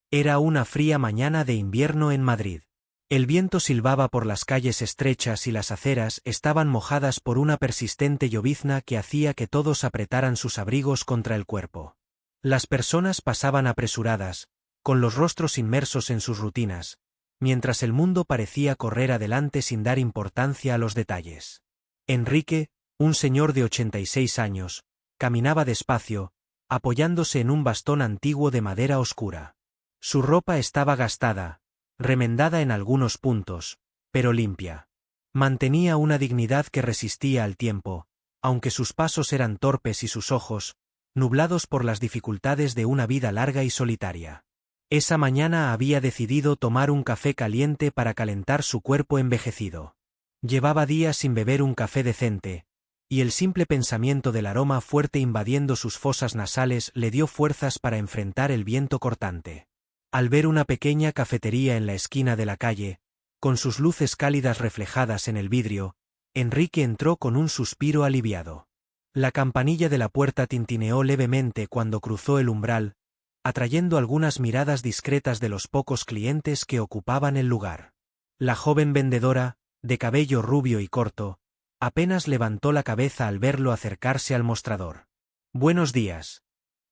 Era una fría mañana de invierno en Madrid. El viento silbaba por las calles estrechas y las aceras estaban mojadas por una persistente llovizna que hacía que todos apretaran sus abrigos contra el cuerpo. Las personas pasaban apresuradas, con los rostros inmersos en sus rutinas, mientras el mundo parecía correr adelante sin dar importancia a los detalles. Enrique, un señor de 86 años, caminaba despacio, apoyándose en un bastón antiguo de madera oscura. Su ropa estaba gastada, remendada en algunos puntos, pero limpia. Mantenía una dignidad que resistía al tiempo, aunque sus pasos eran torpes y sus ojos, nublados por las dificultades de una vida larga y solitaria. Esa mañana había decidido tomar un café caliente para calentar su cuerpo envejecido. Llevaba días sin beber un café decente, y el simple pensamiento del aroma fuerte invadiendo sus fosas nasales le dio fuerzas para enfrentar el viento cortante. Al ver una pequeña cafetería en la esquina de la calle, con sus luces cálidas reflejadas en el vidrio, Enrique entró con un suspiro aliviado. La campanilla de la puerta tintineó levemente cuando cruzó el umbral, atrayendo algunas miradas discretas de los pocos clientes que ocupaban el lugar. La joven vendedora, de cabello rubio y corto, apenas levantó la cabeza al verlo acercarse al mostrador. «Buenos días»,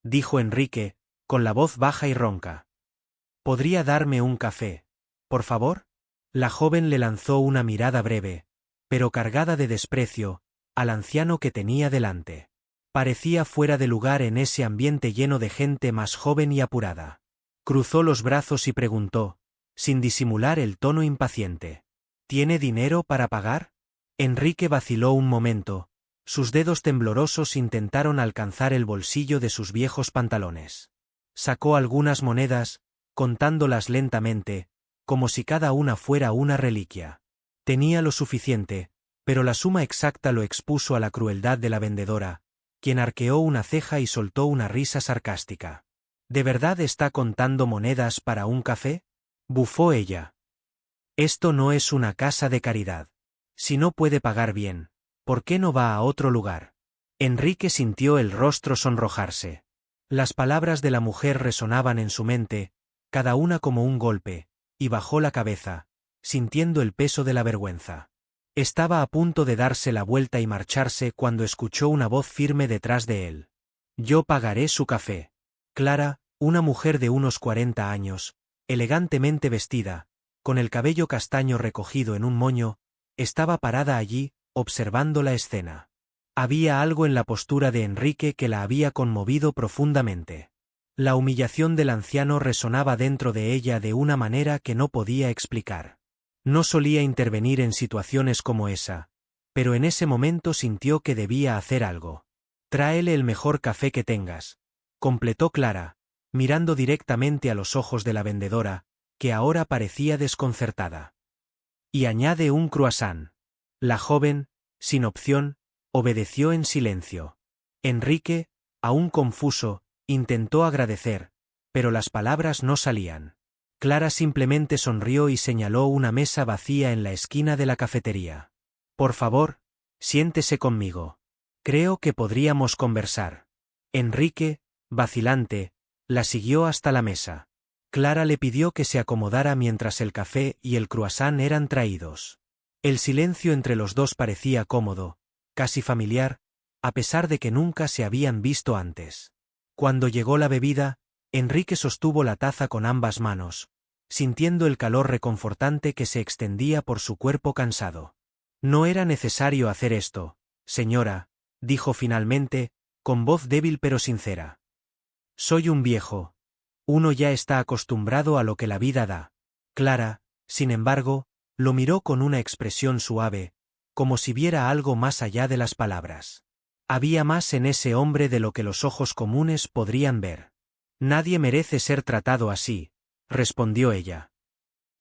dijo Enrique, con la voz baja y ronca. «¿Podría darme un café, por favor?» La joven le lanzó una mirada breve, pero cargada de desprecio, al anciano que tenía delante. Parecía fuera de lugar en ese ambiente lleno de gente más joven y apurada. Cruzó los brazos y preguntó, sin disimular el tono impaciente. «¿Tiene dinero para pagar?» Enrique vaciló un momento, sus dedos temblorosos intentaron alcanzar el bolsillo de sus viejos pantalones. Sacó algunas monedas, contándolas lentamente, como si cada una fuera una reliquia. Tenía lo suficiente, pero la suma exacta lo expuso a la crueldad de la vendedora, quien arqueó una ceja y soltó una risa sarcástica. «¿De verdad está contando monedas para un café?», bufó ella. «Esto no es una casa de caridad. Si no puede pagar bien, ¿por qué no va a otro lugar?». Enrique sintió el rostro sonrojarse. Las palabras de la mujer resonaban en su mente, cada una como un golpe, y bajó la cabeza, sintiendo el peso de la vergüenza. Estaba a punto de darse la vuelta y marcharse cuando escuchó una voz firme detrás de él. «Yo pagaré su café». Clara, una mujer de unos 40 años, elegantemente vestida, con el cabello castaño recogido en un moño, estaba parada allí, observando la escena. Había algo en la postura de Enrique que la había conmovido profundamente. La humillación del anciano resonaba dentro de ella de una manera que no podía explicar. No solía intervenir en situaciones como esa, pero en ese momento sintió que debía hacer algo. «Tráele el mejor café que tengas», completó Clara, mirando directamente a los ojos de la vendedora, que ahora parecía desconcertada. «Y añade un croissant». La joven, sin opción, obedeció en silencio. Enrique, aún confuso, intentó agradecer, pero las palabras no salían. Clara simplemente sonrió y señaló una mesa vacía en la esquina de la cafetería. «Por favor, siéntese conmigo. Creo que podríamos conversar». Enrique, vacilante, la siguió hasta la mesa. Clara le pidió que se acomodara mientras el café y el croissant eran traídos. El silencio entre los dos parecía cómodo, casi familiar, a pesar de que nunca se habían visto antes. Cuando llegó la bebida, Enrique sostuvo la taza con ambas manos, sintiendo el calor reconfortante que se extendía por su cuerpo cansado. «No era necesario hacer esto, señora», dijo finalmente, con voz débil pero sincera. «Soy un viejo. Uno ya está acostumbrado a lo que la vida da». Clara, sin embargo, lo miró con una expresión suave, como si viera algo más allá de las palabras. Había más en ese hombre de lo que los ojos comunes podrían ver. «Nadie merece ser tratado así», respondió ella.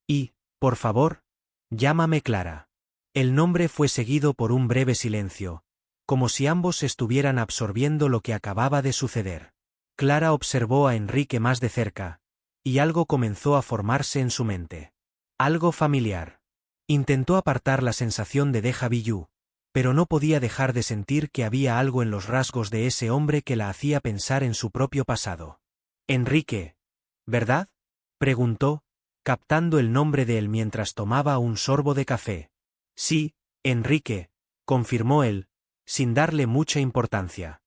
«Y, por favor, llámame Clara». El nombre fue seguido por un breve silencio, como si ambos estuvieran absorbiendo lo que acababa de suceder. Clara observó a Enrique más de cerca, y algo comenzó a formarse en su mente. Algo familiar. Intentó apartar la sensación de déjà vu, pero no podía dejar de sentir que había algo en los rasgos de ese hombre que la hacía pensar en su propio pasado. «Enrique, ¿verdad?», preguntó, captando el nombre de él mientras tomaba un sorbo de café. Sí, Enrique, confirmó él, sin darle mucha importancia.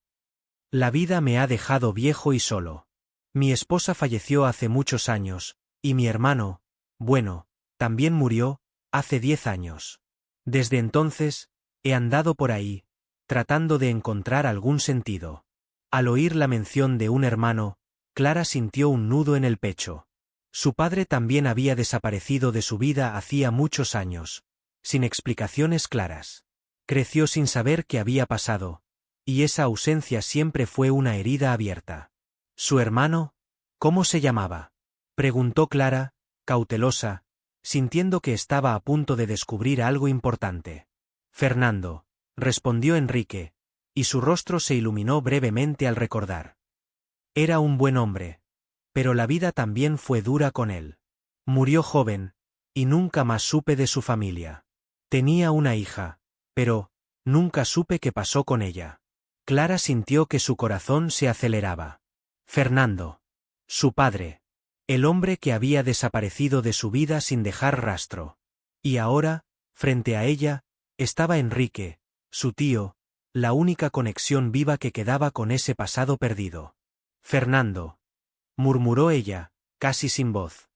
La vida me ha dejado viejo y solo. Mi esposa falleció hace muchos años, y mi hermano, bueno, también murió, hace 10 años. Desde entonces, he andado por ahí, tratando de encontrar algún sentido. Al oír la mención de un hermano, Clara sintió un nudo en el pecho. Su padre también había desaparecido de su vida hacía muchos años, sin explicaciones claras. Creció sin saber qué había pasado, y esa ausencia siempre fue una herida abierta. ¿Su hermano? ¿Cómo se llamaba? Preguntó Clara, cautelosa, sintiendo que estaba a punto de descubrir algo importante. Fernando, respondió Enrique, y su rostro se iluminó brevemente al recordar. Era un buen hombre, pero la vida también fue dura con él. Murió joven, y nunca más supe de su familia. Tenía una hija, pero nunca supe qué pasó con ella. Clara sintió que su corazón se aceleraba. Fernando. Su padre. El hombre que había desaparecido de su vida sin dejar rastro. Y ahora, frente a ella, estaba Enrique, su tío, la única conexión viva que quedaba con ese pasado perdido. Fernando. Murmuró ella, casi sin voz.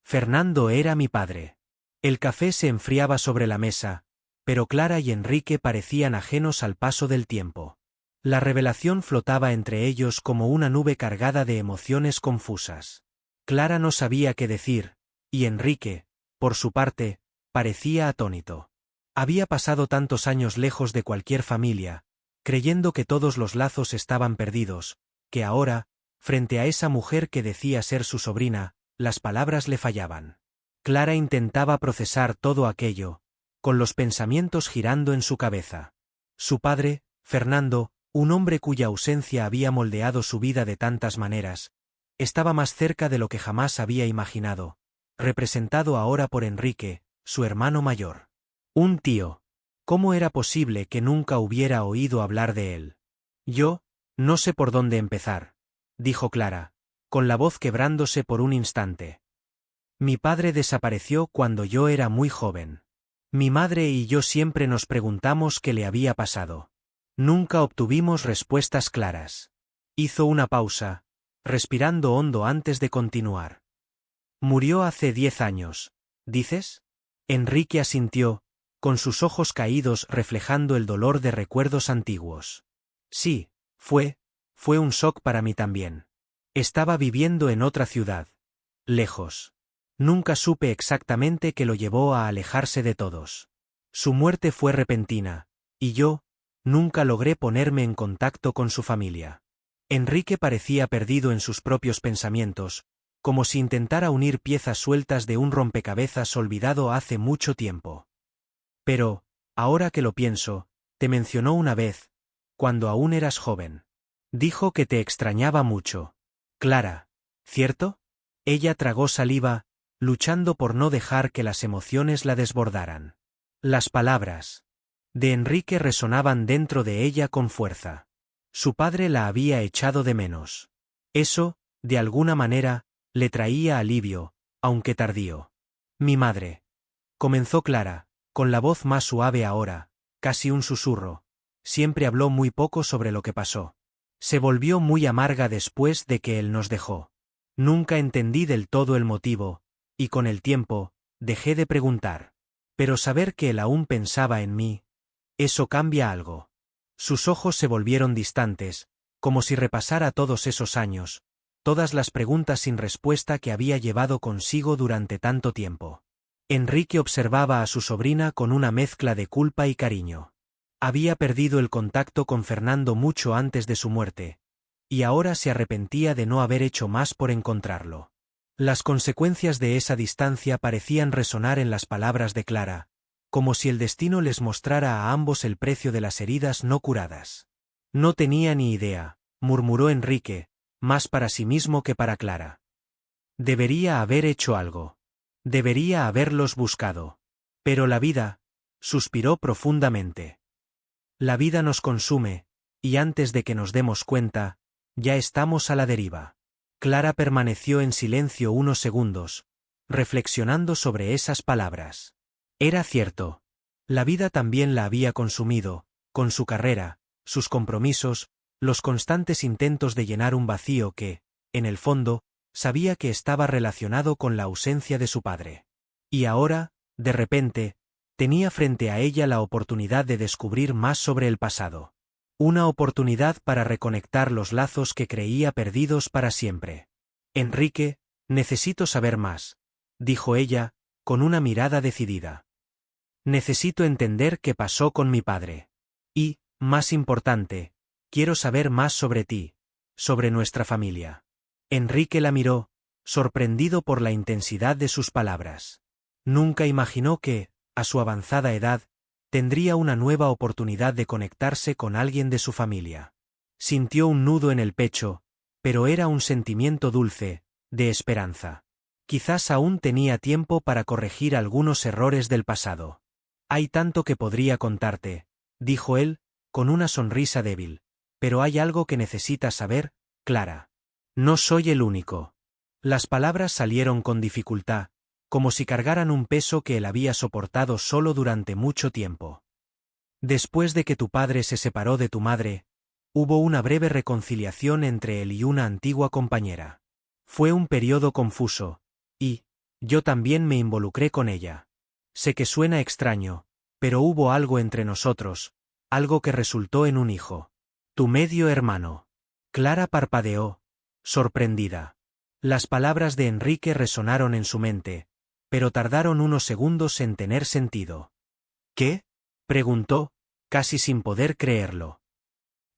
Fernando era mi padre. El café se enfriaba sobre la mesa, pero Clara y Enrique parecían ajenos al paso del tiempo. La revelación flotaba entre ellos como una nube cargada de emociones confusas. Clara no sabía qué decir, y Enrique, por su parte, parecía atónito. Había pasado tantos años lejos de cualquier familia, creyendo que todos los lazos estaban perdidos, que ahora, frente a esa mujer que decía ser su sobrina, las palabras le fallaban. Clara intentaba procesar todo aquello, con los pensamientos girando en su cabeza. Su padre, Fernando, un hombre cuya ausencia había moldeado su vida de tantas maneras, estaba más cerca de lo que jamás había imaginado, representado ahora por Enrique, su hermano mayor. Un tío. ¿Cómo era posible que nunca hubiera oído hablar de él? Yo, no sé por dónde empezar, dijo Clara, con la voz quebrándose por un instante. Mi padre desapareció cuando yo era muy joven. Mi madre y yo siempre nos preguntamos qué le había pasado. Nunca obtuvimos respuestas claras. Hizo una pausa, respirando hondo antes de continuar. Murió hace 10 años, ¿dices? Enrique asintió, con sus ojos caídos reflejando el dolor de recuerdos antiguos. Sí, fue un shock para mí también. Estaba viviendo en otra ciudad. Lejos. Nunca supe exactamente qué lo llevó a alejarse de todos. Su muerte fue repentina, y yo, nunca logré ponerme en contacto con su familia. Enrique parecía perdido en sus propios pensamientos, como si intentara unir piezas sueltas de un rompecabezas olvidado hace mucho tiempo. Pero, ahora que lo pienso, te mencionó una vez, cuando aún eras joven. Dijo que te extrañaba mucho. Clara, ¿cierto? Ella tragó saliva, luchando por no dejar que las emociones la desbordaran. Las palabras de Enrique resonaban dentro de ella con fuerza. Su padre la había echado de menos. Eso, de alguna manera, le traía alivio, aunque tardío. Mi madre. Comenzó Clara, con la voz más suave ahora, casi un susurro. Siempre habló muy poco sobre lo que pasó. Se volvió muy amarga después de que él nos dejó. Nunca entendí del todo el motivo, y con el tiempo, dejé de preguntar. Pero saber que él aún pensaba en mí, eso cambia algo. Sus ojos se volvieron distantes, como si repasara todos esos años, todas las preguntas sin respuesta que había llevado consigo durante tanto tiempo. Enrique observaba a su sobrina con una mezcla de culpa y cariño. Había perdido el contacto con Fernando mucho antes de su muerte, y ahora se arrepentía de no haber hecho más por encontrarlo. Las consecuencias de esa distancia parecían resonar en las palabras de Clara, como si el destino les mostrara a ambos el precio de las heridas no curadas. No tenía ni idea, murmuró Enrique, más para sí mismo que para Clara. Debería haber hecho algo. Debería haberlos buscado. Pero la vida, suspiró profundamente. La vida nos consume, y antes de que nos demos cuenta, ya estamos a la deriva. Clara permaneció en silencio unos segundos, reflexionando sobre esas palabras. Era cierto. La vida también la había consumido, con su carrera, sus compromisos, los constantes intentos de llenar un vacío que, en el fondo, sabía que estaba relacionado con la ausencia de su padre. Y ahora, de repente, tenía frente a ella la oportunidad de descubrir más sobre el pasado. Una oportunidad para reconectar los lazos que creía perdidos para siempre. Enrique, necesito saber más, dijo ella, con una mirada decidida. Necesito entender qué pasó con mi padre. Y, más importante, quiero saber más sobre ti, sobre nuestra familia. Enrique la miró, sorprendido por la intensidad de sus palabras. Nunca imaginó que, a su avanzada edad, tendría una nueva oportunidad de conectarse con alguien de su familia. Sintió un nudo en el pecho, pero era un sentimiento dulce, de esperanza. Quizás aún tenía tiempo para corregir algunos errores del pasado. Hay tanto que podría contarte, dijo él, con una sonrisa débil, pero hay algo que necesitas saber, Clara. No soy el único. Las palabras salieron con dificultad, como si cargaran un peso que él había soportado solo durante mucho tiempo. Después de que tu padre se separó de tu madre, hubo una breve reconciliación entre él y una antigua compañera. Fue un periodo confuso, y yo también me involucré con ella. Sé que suena extraño, pero hubo algo entre nosotros, algo que resultó en un hijo. Tu medio hermano. Clara parpadeó, sorprendida. Las palabras de Enrique resonaron en su mente, pero tardaron unos segundos en tener sentido. ¿Qué? Preguntó, casi sin poder creerlo.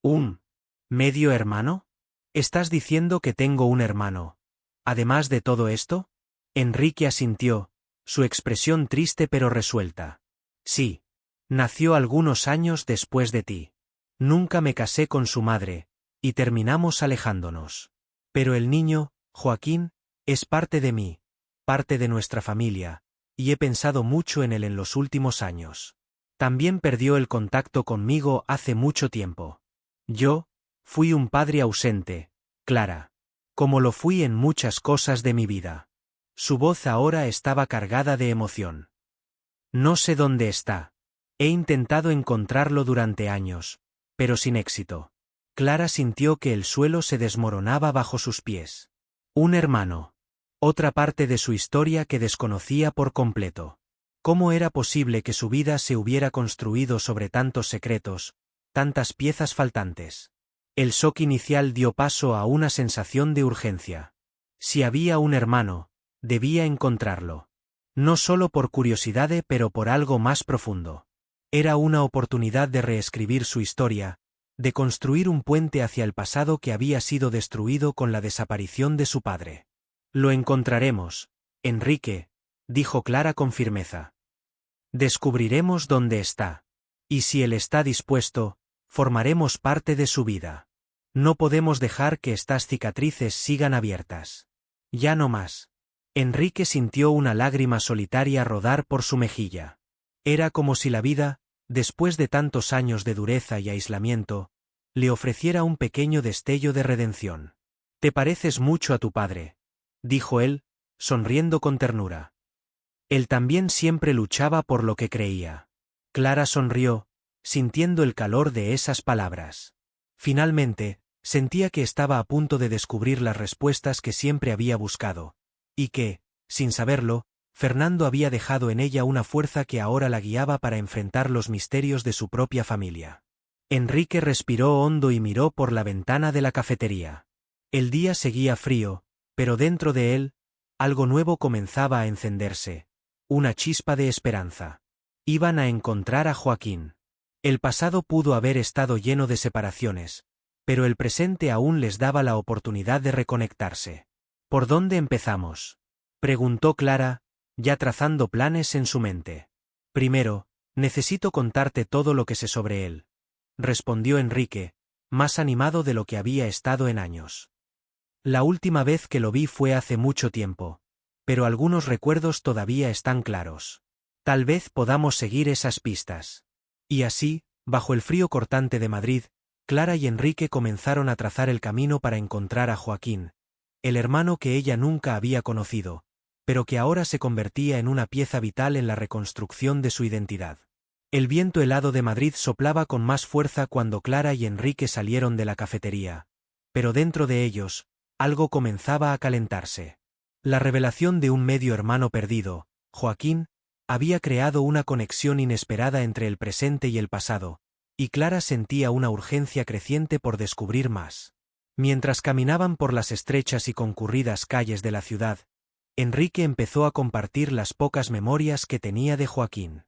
¿Un medio hermano? ¿Estás diciendo que tengo un hermano, además de todo esto? Enrique asintió, su expresión triste pero resuelta. Sí. Nació algunos años después de ti. Nunca me casé con su madre, y terminamos alejándonos. Pero el niño, Joaquín, es parte de mí, parte de nuestra familia, y he pensado mucho en él en los últimos años. También perdió el contacto conmigo hace mucho tiempo. Yo fui un padre ausente, Clara, como lo fui en muchas cosas de mi vida. Su voz ahora estaba cargada de emoción. No sé dónde está. He intentado encontrarlo durante años, pero sin éxito. Clara sintió que el suelo se desmoronaba bajo sus pies. Un hermano. Otra parte de su historia que desconocía por completo. ¿Cómo era posible que su vida se hubiera construido sobre tantos secretos, tantas piezas faltantes? El shock inicial dio paso a una sensación de urgencia. Si había un hermano, debía encontrarlo. No solo por curiosidad, pero por algo más profundo. Era una oportunidad de reescribir su historia, de construir un puente hacia el pasado que había sido destruido con la desaparición de su padre. Lo encontraremos, Enrique, dijo Clara con firmeza. Descubriremos dónde está. Y si él está dispuesto, formaremos parte de su vida. No podemos dejar que estas cicatrices sigan abiertas. Ya no más. Enrique sintió una lágrima solitaria rodar por su mejilla. Era como si la vida, después de tantos años de dureza y aislamiento, le ofreciera un pequeño destello de redención. Te pareces mucho a tu padre, dijo él, sonriendo con ternura. Él también siempre luchaba por lo que creía. Clara sonrió, sintiendo el calor de esas palabras. Finalmente, sentía que estaba a punto de descubrir las respuestas que siempre había buscado, y que, sin saberlo, Fernando había dejado en ella una fuerza que ahora la guiaba para enfrentar los misterios de su propia familia. Enrique respiró hondo y miró por la ventana de la cafetería. El día seguía frío, pero dentro de él, algo nuevo comenzaba a encenderse, una chispa de esperanza. Iban a encontrar a Joaquín. El pasado pudo haber estado lleno de separaciones, pero el presente aún les daba la oportunidad de reconectarse. ¿Por dónde empezamos?, preguntó Clara, ya trazando planes en su mente. Primero, necesito contarte todo lo que sé sobre él, respondió Enrique, más animado de lo que había estado en años. La última vez que lo vi fue hace mucho tiempo, pero algunos recuerdos todavía están claros. Tal vez podamos seguir esas pistas. Y así, bajo el frío cortante de Madrid, Clara y Enrique comenzaron a trazar el camino para encontrar a Joaquín, el hermano que ella nunca había conocido, pero que ahora se convertía en una pieza vital en la reconstrucción de su identidad. El viento helado de Madrid soplaba con más fuerza cuando Clara y Enrique salieron de la cafetería, pero dentro de ellos, algo comenzaba a calentarse. La revelación de un medio hermano perdido, Joaquín, había creado una conexión inesperada entre el presente y el pasado, y Clara sentía una urgencia creciente por descubrir más. Mientras caminaban por las estrechas y concurridas calles de la ciudad, Enrique empezó a compartir las pocas memorias que tenía de Joaquín.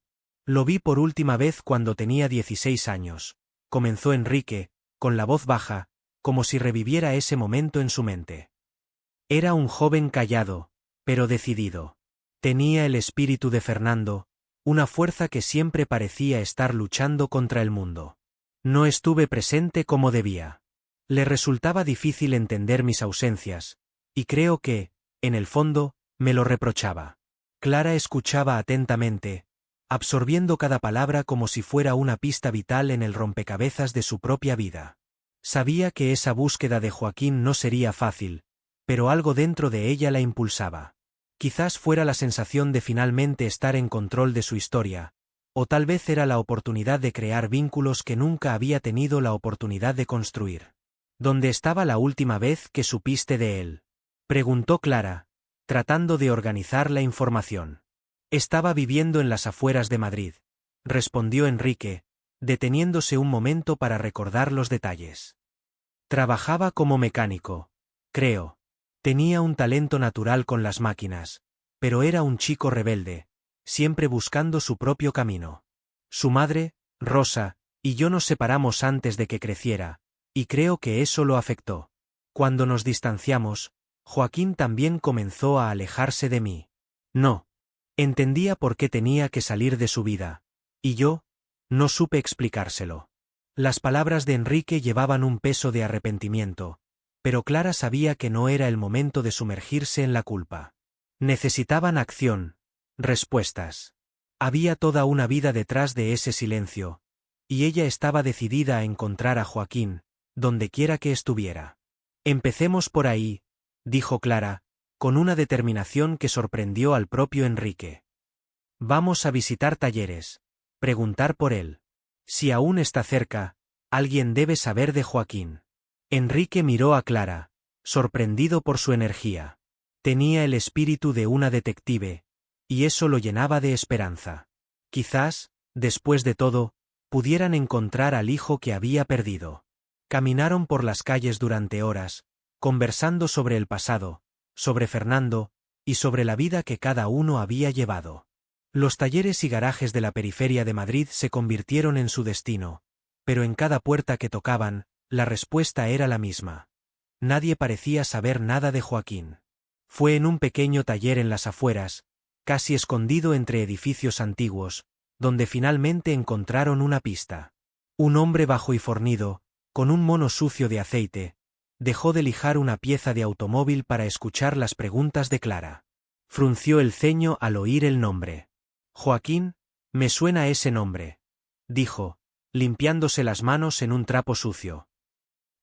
Lo vi por última vez cuando tenía 16 años, comenzó Enrique, con la voz baja, como si reviviera ese momento en su mente. Era un joven callado, pero decidido. Tenía el espíritu de Fernando, una fuerza que siempre parecía estar luchando contra el mundo. No estuve presente como debía. Le resultaba difícil entender mis ausencias, y creo que, en el fondo, me lo reprochaba. Clara escuchaba atentamente, absorbiendo cada palabra como si fuera una pista vital en el rompecabezas de su propia vida. Sabía que esa búsqueda de Joaquín no sería fácil, pero algo dentro de ella la impulsaba. Quizás fuera la sensación de finalmente estar en control de su historia, o tal vez era la oportunidad de crear vínculos que nunca había tenido la oportunidad de construir. ¿Dónde estaba la última vez que supiste de él?, preguntó Clara, tratando de organizar la información. Estaba viviendo en las afueras de Madrid, respondió Enrique, deteniéndose un momento para recordar los detalles. Trabajaba como mecánico, creo. Tenía un talento natural con las máquinas, pero era un chico rebelde, siempre buscando su propio camino. Su madre, Rosa, y yo nos separamos antes de que creciera, y creo que eso lo afectó. Cuando nos distanciamos, Joaquín también comenzó a alejarse de mí. No. Entendía por qué tenía que salir de su vida, y yo, no supe explicárselo. Las palabras de Enrique llevaban un peso de arrepentimiento, pero Clara sabía que no era el momento de sumergirse en la culpa. Necesitaban acción, respuestas. Había toda una vida detrás de ese silencio, y ella estaba decidida a encontrar a Joaquín, donde quiera que estuviera. Empecemos por ahí, dijo Clara, con una determinación que sorprendió al propio Enrique. Vamos a visitar talleres, preguntar por él. Si aún está cerca, alguien debe saber de Joaquín. Enrique miró a Clara, sorprendido por su energía. Tenía el espíritu de una detective, y eso lo llenaba de esperanza. Quizás, después de todo, pudieran encontrar al hijo que había perdido. Caminaron por las calles durante horas, conversando sobre el pasado, sobre Fernando, y sobre la vida que cada uno había llevado. Los talleres y garajes de la periferia de Madrid se convirtieron en su destino, pero en cada puerta que tocaban, la respuesta era la misma. Nadie parecía saber nada de Joaquín. Fue en un pequeño taller en las afueras, casi escondido entre edificios antiguos, donde finalmente encontraron una pista. Un hombre bajo y fornido, con un mono sucio de aceite, dejó de lijar una pieza de automóvil para escuchar las preguntas de Clara. Frunció el ceño al oír el nombre. Joaquín, me suena ese nombre, dijo, limpiándose las manos en un trapo sucio.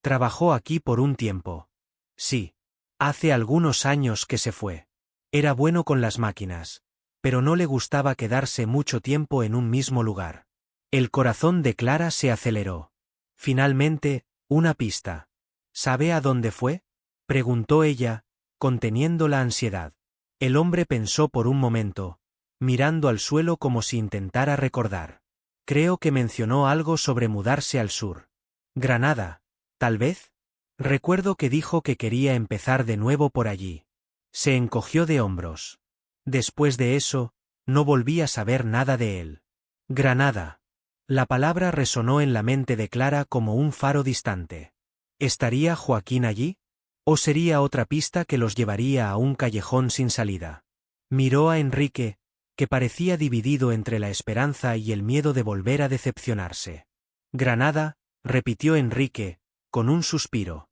Trabajó aquí por un tiempo. Sí. Hace algunos años que se fue. Era bueno con las máquinas, pero no le gustaba quedarse mucho tiempo en un mismo lugar. El corazón de Clara se aceleró. Finalmente, una pista. ¿Sabe a dónde fue?, preguntó ella, conteniendo la ansiedad. El hombre pensó por un momento, mirando al suelo como si intentara recordar. Creo que mencionó algo sobre mudarse al sur. Granada, tal vez. Recuerdo que dijo que quería empezar de nuevo por allí. Se encogió de hombros. Después de eso, no volví a saber nada de él. Granada. La palabra resonó en la mente de Clara como un faro distante. ¿Estaría Joaquín allí? ¿O sería otra pista que los llevaría a un callejón sin salida? Miró a Enrique, que parecía dividido entre la esperanza y el miedo de volver a decepcionarse. Granada, repitió Enrique, con un suspiro.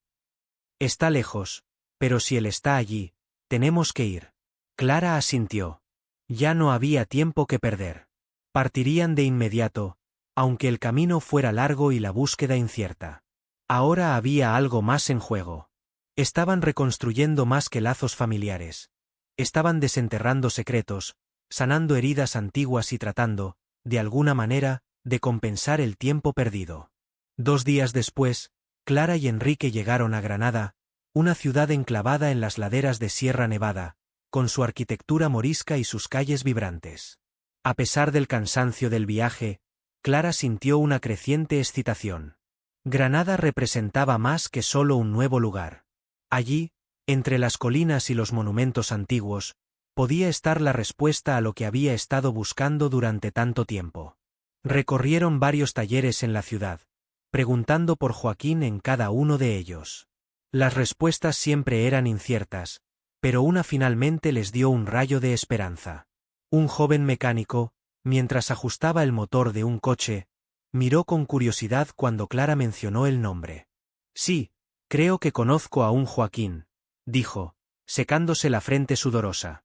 Está lejos, pero si él está allí, tenemos que ir. Clara asintió. Ya no había tiempo que perder. Partirían de inmediato, aunque el camino fuera largo y la búsqueda incierta. Ahora había algo más en juego. Estaban reconstruyendo más que lazos familiares. Estaban desenterrando secretos, sanando heridas antiguas y tratando, de alguna manera, de compensar el tiempo perdido. 2 días después, Clara y Enrique llegaron a Granada, una ciudad enclavada en las laderas de Sierra Nevada, con su arquitectura morisca y sus calles vibrantes. A pesar del cansancio del viaje, Clara sintió una creciente excitación. Granada representaba más que solo un nuevo lugar. Allí, entre las colinas y los monumentos antiguos, podía estar la respuesta a lo que había estado buscando durante tanto tiempo. Recorrieron varios talleres en la ciudad, preguntando por Joaquín en cada uno de ellos. Las respuestas siempre eran inciertas, pero una finalmente les dio un rayo de esperanza. Un joven mecánico, mientras ajustaba el motor de un coche, miró con curiosidad cuando Clara mencionó el nombre. Sí, creo que conozco a un Joaquín, dijo, secándose la frente sudorosa.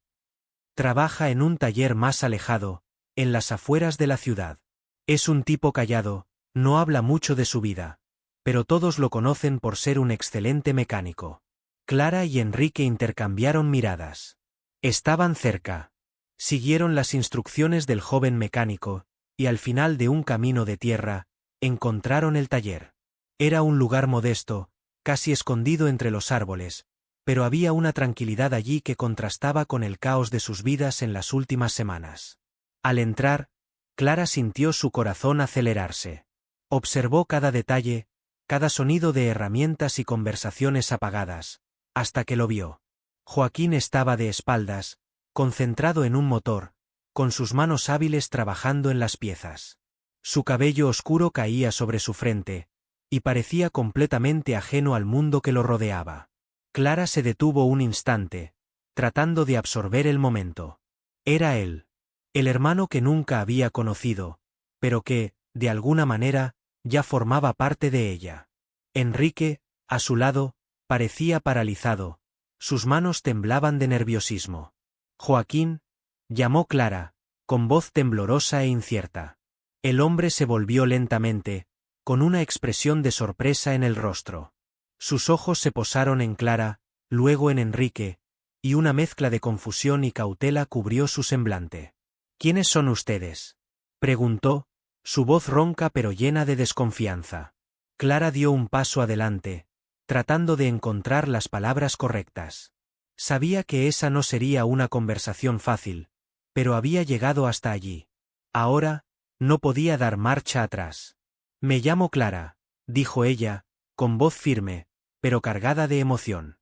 Trabaja en un taller más alejado, en las afueras de la ciudad. Es un tipo callado, no habla mucho de su vida, pero todos lo conocen por ser un excelente mecánico. Clara y Enrique intercambiaron miradas. Estaban cerca. Siguieron las instrucciones del joven mecánico, y al final de un camino de tierra, encontraron el taller. Era un lugar modesto, casi escondido entre los árboles, pero había una tranquilidad allí que contrastaba con el caos de sus vidas en las últimas semanas. Al entrar, Clara sintió su corazón acelerarse. Observó cada detalle, cada sonido de herramientas y conversaciones apagadas, hasta que lo vio. Joaquín estaba de espaldas, concentrado en un motor, con sus manos hábiles trabajando en las piezas. Su cabello oscuro caía sobre su frente, y parecía completamente ajeno al mundo que lo rodeaba. Clara se detuvo un instante, tratando de absorber el momento. Era él. El hermano que nunca había conocido, pero que, de alguna manera, ya formaba parte de ella. Enrique, a su lado, parecía paralizado, sus manos temblaban de nerviosismo. Joaquín, llamó Clara, con voz temblorosa e incierta. El hombre se volvió lentamente, con una expresión de sorpresa en el rostro. Sus ojos se posaron en Clara, luego en Enrique, y una mezcla de confusión y cautela cubrió su semblante. ¿Quiénes son ustedes?, preguntó, su voz ronca pero llena de desconfianza. Clara dio un paso adelante, tratando de encontrar las palabras correctas. Sabía que esa no sería una conversación fácil, pero había llegado hasta allí. Ahora, no podía dar marcha atrás. Me llamo Clara, dijo ella, con voz firme, pero cargada de emoción.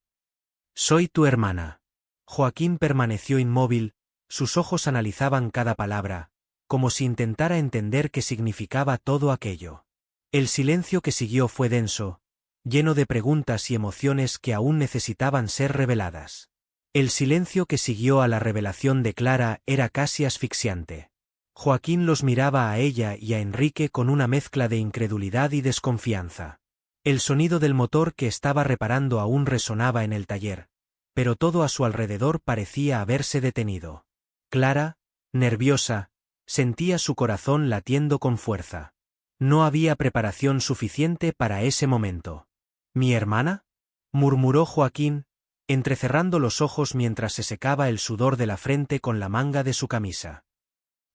Soy tu hermana. Joaquín permaneció inmóvil, sus ojos analizaban cada palabra, como si intentara entender qué significaba todo aquello. El silencio que siguió fue denso, lleno de preguntas y emociones que aún necesitaban ser reveladas. El silencio que siguió a la revelación de Clara era casi asfixiante. Joaquín los miraba a ella y a Enrique con una mezcla de incredulidad y desconfianza. El sonido del motor que estaba reparando aún resonaba en el taller, pero todo a su alrededor parecía haberse detenido. Clara, nerviosa, sentía su corazón latiendo con fuerza. No había preparación suficiente para ese momento. ¿Mi hermana?, murmuró Joaquín, entrecerrando los ojos mientras se secaba el sudor de la frente con la manga de su camisa.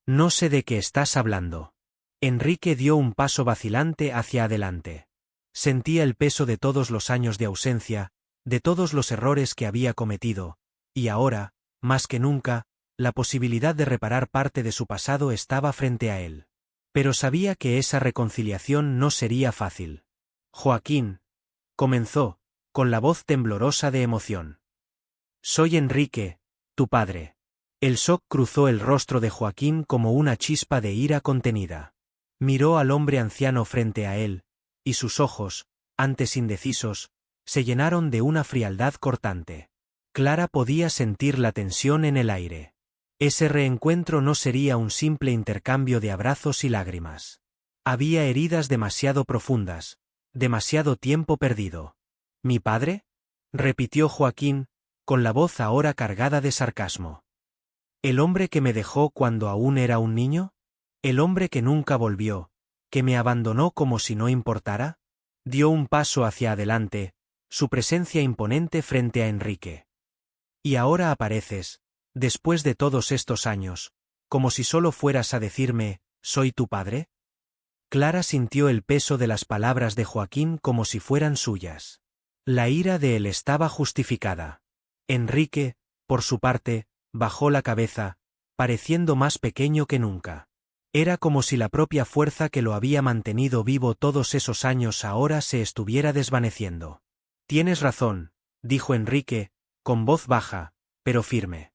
No sé de qué estás hablando. Enrique dio un paso vacilante hacia adelante. Sentía el peso de todos los años de ausencia, de todos los errores que había cometido, y ahora, más que nunca, la posibilidad de reparar parte de su pasado estaba frente a él. Pero sabía que esa reconciliación no sería fácil. Joaquín, comenzó, con la voz temblorosa de emoción. Soy Enrique, tu padre. El shock cruzó el rostro de Joaquín como una chispa de ira contenida. Miró al hombre anciano frente a él, y sus ojos, antes indecisos, se llenaron de una frialdad cortante. Clara podía sentir la tensión en el aire. Ese reencuentro no sería un simple intercambio de abrazos y lágrimas. Había heridas demasiado profundas, demasiado tiempo perdido. ¿Mi padre?, repitió Joaquín, con la voz ahora cargada de sarcasmo. ¿El hombre que me dejó cuando aún era un niño? ¿El hombre que nunca volvió, que me abandonó como si no importara? Dio un paso hacia adelante, su presencia imponente frente a Enrique. Y ahora apareces, después de todos estos años, como si solo fueras a decirme, ¿soy tu padre? Clara sintió el peso de las palabras de Joaquín como si fueran suyas. La ira de él estaba justificada. Enrique, por su parte, bajó la cabeza, pareciendo más pequeño que nunca. Era como si la propia fuerza que lo había mantenido vivo todos esos años ahora se estuviera desvaneciendo. Tienes razón, dijo Enrique, con voz baja, pero firme.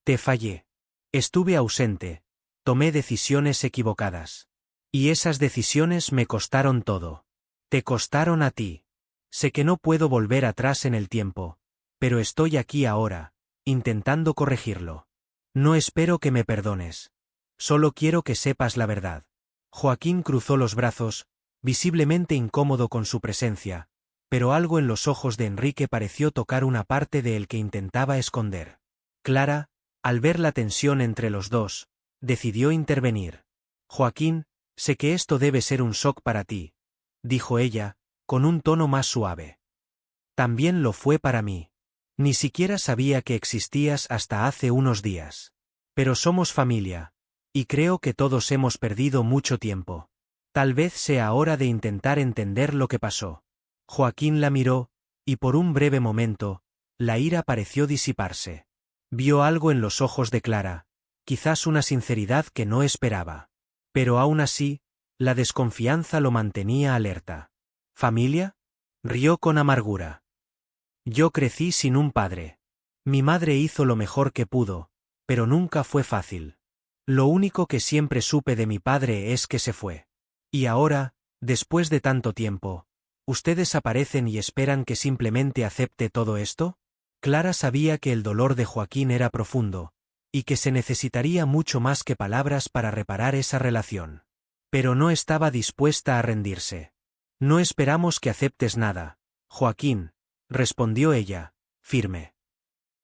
Te fallé. Estuve ausente, tomé decisiones equivocadas. Y esas decisiones me costaron todo. Te costaron a ti. Sé que no puedo volver atrás en el tiempo, pero estoy aquí ahora, intentando corregirlo. No espero que me perdones. Solo quiero que sepas la verdad. Joaquín cruzó los brazos, visiblemente incómodo con su presencia, pero algo en los ojos de Enrique pareció tocar una parte de él que intentaba esconder. Clara, al ver la tensión entre los dos, decidió intervenir. Joaquín, sé que esto debe ser un shock para ti, dijo ella, con un tono más suave. También lo fue para mí. Ni siquiera sabía que existías hasta hace unos días. Pero somos familia, y creo que todos hemos perdido mucho tiempo. Tal vez sea hora de intentar entender lo que pasó. Joaquín la miró, y por un breve momento, la ira pareció disiparse. Vio algo en los ojos de Clara, quizás una sinceridad que no esperaba. Pero aún así, la desconfianza lo mantenía alerta. ¿Familia? Rió con amargura. Yo crecí sin un padre. Mi madre hizo lo mejor que pudo, pero nunca fue fácil. Lo único que siempre supe de mi padre es que se fue. Y ahora, después de tanto tiempo, ¿ustedes aparecen y esperan que simplemente acepte todo esto? Clara sabía que el dolor de Joaquín era profundo, y que se necesitaría mucho más que palabras para reparar esa relación. Pero no estaba dispuesta a rendirse. No esperamos que aceptes nada, Joaquín, respondió ella, firme.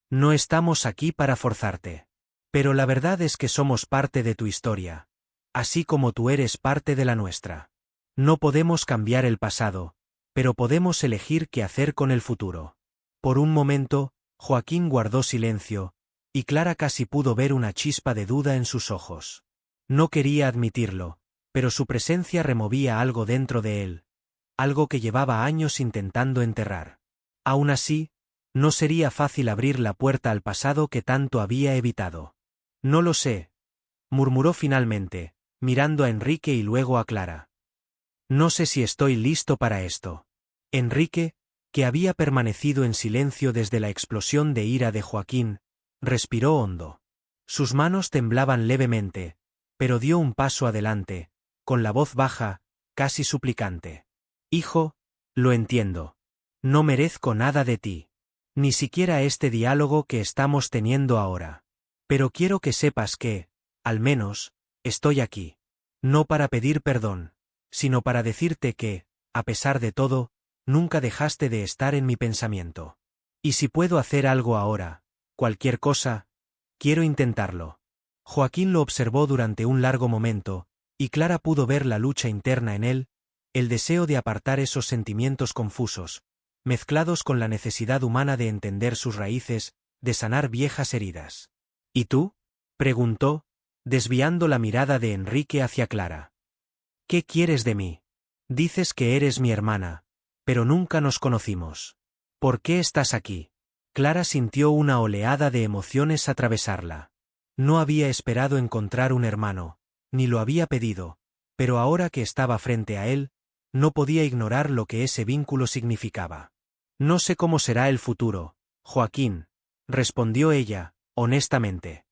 No estamos aquí para forzarte. Pero la verdad es que somos parte de tu historia, así como tú eres parte de la nuestra. No podemos cambiar el pasado, pero podemos elegir qué hacer con el futuro. Por un momento, Joaquín guardó silencio, y Clara casi pudo ver una chispa de duda en sus ojos. No quería admitirlo, pero su presencia removía algo dentro de él, algo que llevaba años intentando enterrar. Aún así, no sería fácil abrir la puerta al pasado que tanto había evitado. No lo sé, murmuró finalmente, mirando a Enrique y luego a Clara. No sé si estoy listo para esto. Enrique, que había permanecido en silencio desde la explosión de ira de Joaquín, respiró hondo. Sus manos temblaban levemente, pero dio un paso adelante, con la voz baja, casi suplicante. Hijo, lo entiendo. No merezco nada de ti. Ni siquiera este diálogo que estamos teniendo ahora. Pero quiero que sepas que, al menos, estoy aquí. No para pedir perdón, sino para decirte que, a pesar de todo, nunca dejaste de estar en mi pensamiento. Y si puedo hacer algo ahora, cualquier cosa, quiero intentarlo. Joaquín lo observó durante un largo momento, y Clara pudo ver la lucha interna en él, el deseo de apartar esos sentimientos confusos, mezclados con la necesidad humana de entender sus raíces, de sanar viejas heridas. ¿Y tú? Preguntó, desviando la mirada de Enrique hacia Clara. ¿Qué quieres de mí? Dices que eres mi hermana, pero nunca nos conocimos. ¿Por qué estás aquí? Clara sintió una oleada de emociones atravesarla. No había esperado encontrar un hermano, ni lo había pedido, pero ahora que estaba frente a él, no podía ignorar lo que ese vínculo significaba. No sé cómo será el futuro, Joaquín, respondió ella, honestamente.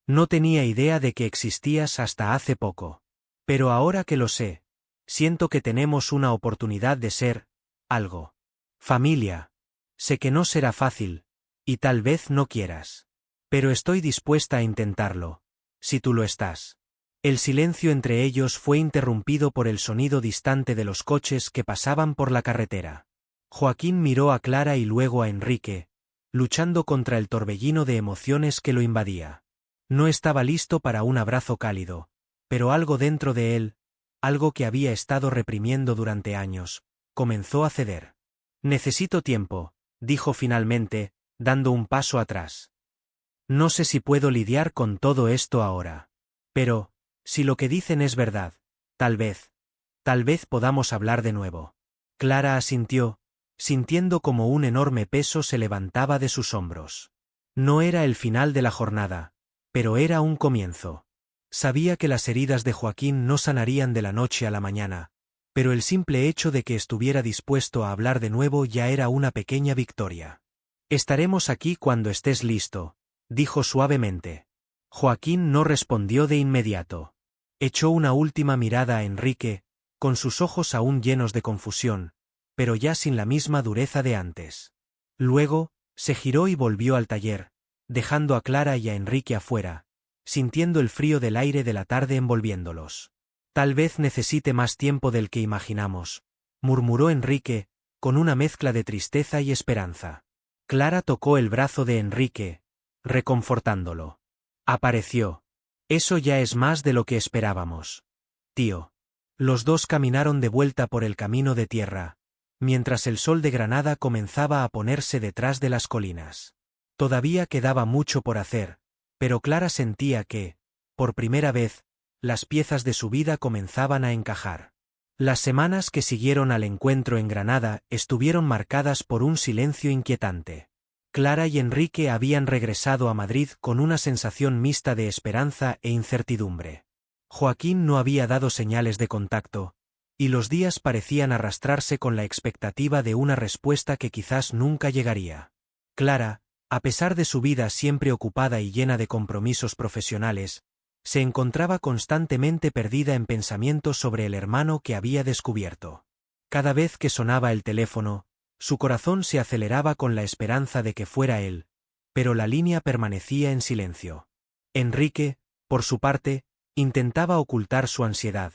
No tenía idea de que existías hasta hace poco. Pero ahora que lo sé, siento que tenemos una oportunidad de ser, algo. Familia. Sé que no será fácil, y tal vez no quieras. Pero estoy dispuesta a intentarlo, si tú lo estás. El silencio entre ellos fue interrumpido por el sonido distante de los coches que pasaban por la carretera. Joaquín miró a Clara y luego a Enrique, luchando contra el torbellino de emociones que lo invadía. No estaba listo para un abrazo cálido, pero algo dentro de él, algo que había estado reprimiendo durante años, comenzó a ceder. Necesito tiempo, dijo finalmente, dando un paso atrás. No sé si puedo lidiar con todo esto ahora. Pero, si lo que dicen es verdad, tal vez podamos hablar de nuevo. Clara asintió, sintiendo como un enorme peso se levantaba de sus hombros. No era el final de la jornada, pero era un comienzo. Sabía que las heridas de Joaquín no sanarían de la noche a la mañana, pero el simple hecho de que estuviera dispuesto a hablar de nuevo ya era una pequeña victoria. Estaremos aquí cuando estés listo, dijo suavemente. Joaquín no respondió de inmediato. Echó una última mirada a Enrique, con sus ojos aún llenos de confusión, pero ya sin la misma dureza de antes. Luego, se giró y volvió al taller, dejando a Clara y a Enrique afuera, sintiendo el frío del aire de la tarde envolviéndolos. Tal vez necesite más tiempo del que imaginamos, murmuró Enrique, con una mezcla de tristeza y esperanza. Clara tocó el brazo de Enrique, reconfortándolo. Apareció. Eso ya es más de lo que esperábamos. Tío. Los dos caminaron de vuelta por el camino de tierra, mientras el sol de Granada comenzaba a ponerse detrás de las colinas. Todavía quedaba mucho por hacer, pero Clara sentía que, por primera vez, las piezas de su vida comenzaban a encajar. Las semanas que siguieron al encuentro en Granada estuvieron marcadas por un silencio inquietante. Clara y Enrique habían regresado a Madrid con una sensación mixta de esperanza e incertidumbre. Joaquín no había dado señales de contacto, y los días parecían arrastrarse con la expectativa de una respuesta que quizás nunca llegaría. Clara, a pesar de su vida siempre ocupada y llena de compromisos profesionales, se encontraba constantemente perdida en pensamientos sobre el hermano que había descubierto. Cada vez que sonaba el teléfono, su corazón se aceleraba con la esperanza de que fuera él, pero la línea permanecía en silencio. Enrique, por su parte, intentaba ocultar su ansiedad,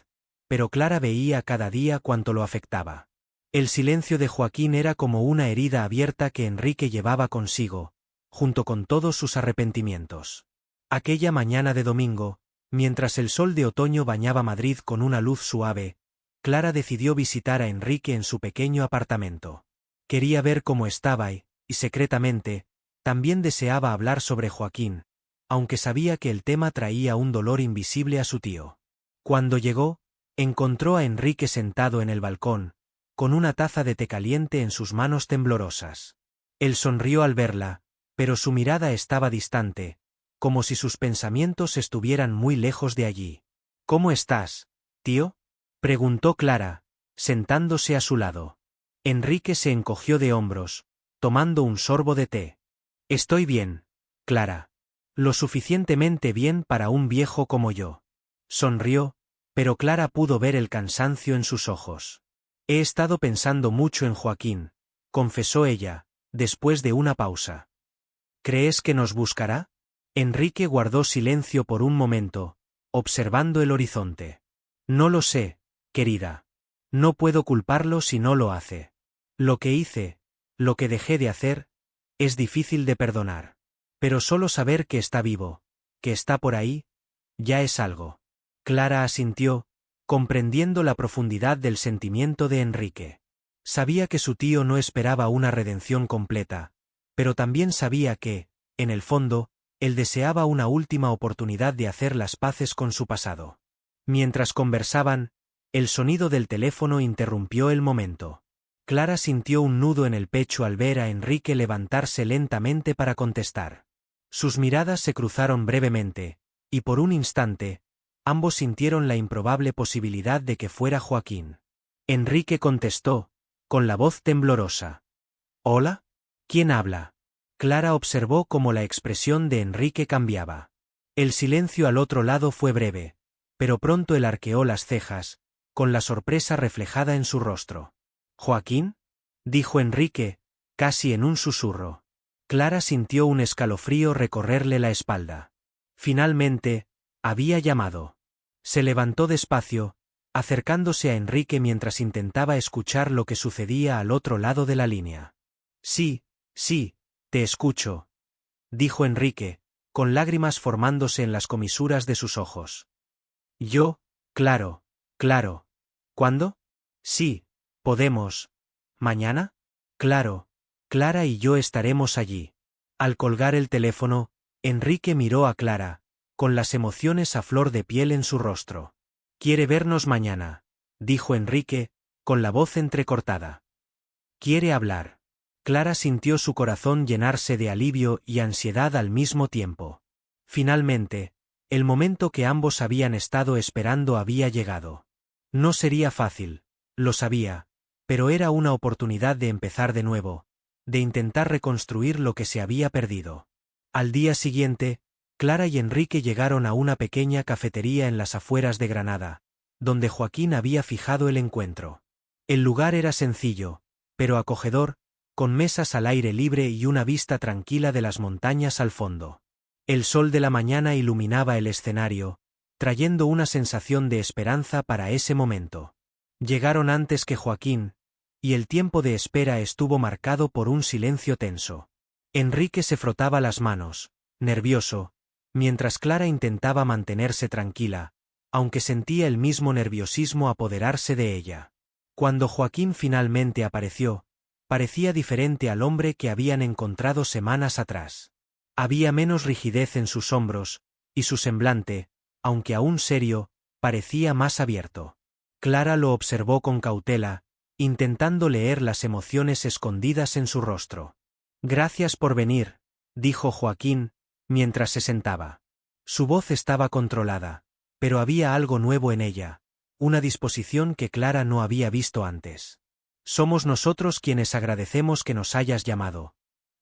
pero Clara veía cada día cuánto lo afectaba. El silencio de Joaquín era como una herida abierta que Enrique llevaba consigo, junto con todos sus arrepentimientos. Aquella mañana de domingo, mientras el sol de otoño bañaba Madrid con una luz suave, Clara decidió visitar a Enrique en su pequeño apartamento. Quería ver cómo estaba y, secretamente, también deseaba hablar sobre Joaquín, aunque sabía que el tema traía un dolor invisible a su tío. Cuando llegó, encontró a Enrique sentado en el balcón, con una taza de té caliente en sus manos temblorosas. Él sonrió al verla, pero su mirada estaba distante, como si sus pensamientos estuvieran muy lejos de allí. «¿Cómo estás, tío?», preguntó Clara, sentándose a su lado. Enrique se encogió de hombros, tomando un sorbo de té. «Estoy bien, Clara. Lo suficientemente bien para un viejo como yo». Sonrió, pero Clara pudo ver el cansancio en sus ojos. «He estado pensando mucho en Joaquín», confesó ella, después de una pausa. «¿Crees que nos buscará?». Enrique guardó silencio por un momento, observando el horizonte. «No lo sé, querida. No puedo culparlo si no lo hace. Lo que hice, lo que dejé de hacer, es difícil de perdonar. Pero solo saber que está vivo, que está por ahí, ya es algo». Clara asintió, comprendiendo la profundidad del sentimiento de Enrique. Sabía que su tío no esperaba una redención completa, pero también sabía que, en el fondo, él deseaba una última oportunidad de hacer las paces con su pasado. Mientras conversaban, el sonido del teléfono interrumpió el momento. Clara sintió un nudo en el pecho al ver a Enrique levantarse lentamente para contestar. Sus miradas se cruzaron brevemente, y por un instante, ambos sintieron la improbable posibilidad de que fuera Joaquín. Enrique contestó, con la voz temblorosa. «¿Hola? ¿Quién habla?». Clara observó cómo la expresión de Enrique cambiaba. El silencio al otro lado fue breve, pero pronto él arqueó las cejas, con la sorpresa reflejada en su rostro. «¿Joaquín?», dijo Enrique, casi en un susurro. Clara sintió un escalofrío recorrerle la espalda. Finalmente, había llamado. Se levantó despacio, acercándose a Enrique mientras intentaba escuchar lo que sucedía al otro lado de la línea. «Sí, sí, te escucho», dijo Enrique, con lágrimas formándose en las comisuras de sus ojos. «Yo, claro. ¿Cuándo?» «Sí, podemos. ¿Mañana?». Claro, Clara y yo estaremos allí. Al colgar el teléfono, Enrique miró a Clara, con las emociones a flor de piel en su rostro. «Quiere vernos mañana», dijo Enrique, con la voz entrecortada. «Quiere hablar». Clara sintió su corazón llenarse de alivio y ansiedad al mismo tiempo. Finalmente, el momento que ambos habían estado esperando había llegado. No sería fácil, lo sabía, pero era una oportunidad de empezar de nuevo, de intentar reconstruir lo que se había perdido. Al día siguiente, Clara y Enrique llegaron a una pequeña cafetería en las afueras de Granada, donde Joaquín había fijado el encuentro. El lugar era sencillo, pero acogedor, con mesas al aire libre y una vista tranquila de las montañas al fondo. El sol de la mañana iluminaba el escenario, trayendo una sensación de esperanza para ese momento. Llegaron antes que Joaquín, y el tiempo de espera estuvo marcado por un silencio tenso. Enrique se frotaba las manos, nervioso, mientras Clara intentaba mantenerse tranquila, aunque sentía el mismo nerviosismo apoderarse de ella. Cuando Joaquín finalmente apareció, parecía diferente al hombre que habían encontrado semanas atrás. Había menos rigidez en sus hombros, y su semblante, aunque aún serio, parecía más abierto. Clara lo observó con cautela, intentando leer las emociones escondidas en su rostro. «Gracias por venir», dijo Joaquín, mientras se sentaba. Su voz estaba controlada, pero había algo nuevo en ella, una disposición que Clara no había visto antes. «Somos nosotros quienes agradecemos que nos hayas llamado»,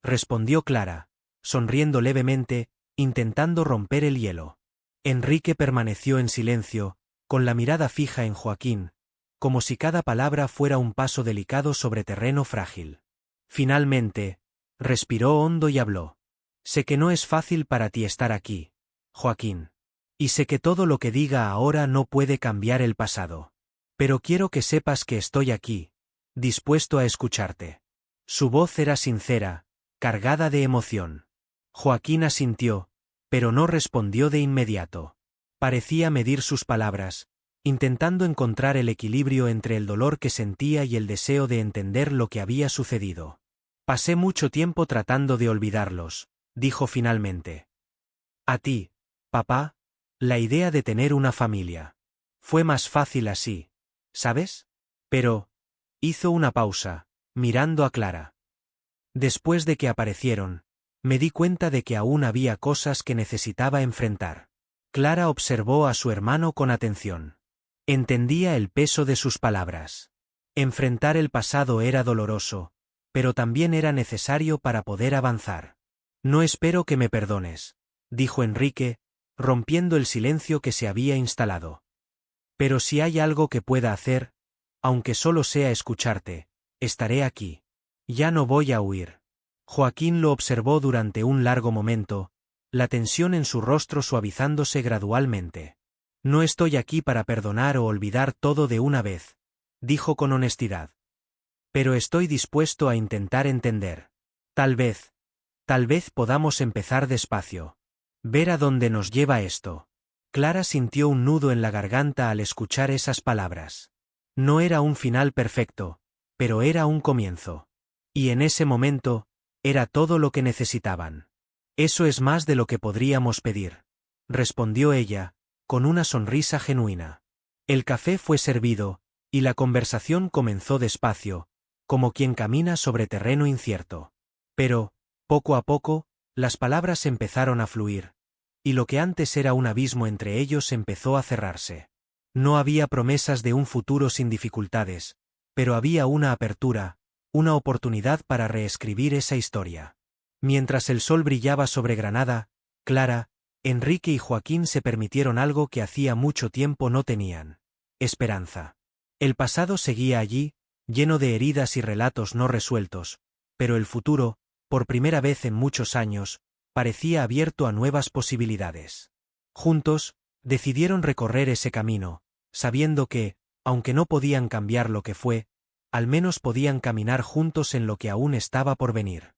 respondió Clara, sonriendo levemente, intentando romper el hielo. Enrique permaneció en silencio, con la mirada fija en Joaquín, como si cada palabra fuera un paso delicado sobre terreno frágil. Finalmente, respiró hondo y habló. «Sé que no es fácil para ti estar aquí, Joaquín. Y sé que todo lo que diga ahora no puede cambiar el pasado. Pero quiero que sepas que estoy aquí, dispuesto a escucharte». Su voz era sincera, cargada de emoción. Joaquín asintió, pero no respondió de inmediato. Parecía medir sus palabras, intentando encontrar el equilibrio entre el dolor que sentía y el deseo de entender lo que había sucedido. «Pasé mucho tiempo tratando de olvidarlos», dijo finalmente. «A ti, papá, la idea de tener una familia. Fue más fácil así, ¿sabes? Pero…» hizo una pausa, mirando a Clara. «Después de que aparecieron, me di cuenta de que aún había cosas que necesitaba enfrentar». Clara observó a su hermano con atención. Entendía el peso de sus palabras. Enfrentar el pasado era doloroso, pero también era necesario para poder avanzar. «No espero que me perdones», dijo Enrique, rompiendo el silencio que se había instalado. «Pero si hay algo que pueda hacer, aunque solo sea escucharte, estaré aquí. Ya no voy a huir». Joaquín lo observó durante un largo momento, la tensión en su rostro suavizándose gradualmente. «No estoy aquí para perdonar o olvidar todo de una vez», dijo con honestidad. «Pero estoy dispuesto a intentar entender. Tal vez podamos empezar despacio. Ver a dónde nos lleva esto». Clara sintió un nudo en la garganta al escuchar esas palabras. No era un final perfecto, pero era un comienzo. Y en ese momento, era todo lo que necesitaban. «Eso es más de lo que podríamos pedir», respondió ella, con una sonrisa genuina. El café fue servido, y la conversación comenzó despacio, como quien camina sobre terreno incierto. Pero, poco a poco, las palabras empezaron a fluir, y lo que antes era un abismo entre ellos empezó a cerrarse. No había promesas de un futuro sin dificultades, pero había una apertura, una oportunidad para reescribir esa historia. Mientras el sol brillaba sobre Granada, Clara, Enrique y Joaquín se permitieron algo que hacía mucho tiempo no tenían: esperanza. El pasado seguía allí, lleno de heridas y relatos no resueltos, pero el futuro, por primera vez en muchos años, parecía abierto a nuevas posibilidades. Juntos, decidieron recorrer ese camino, sabiendo que, aunque no podían cambiar lo que fue, al menos podían caminar juntos en lo que aún estaba por venir.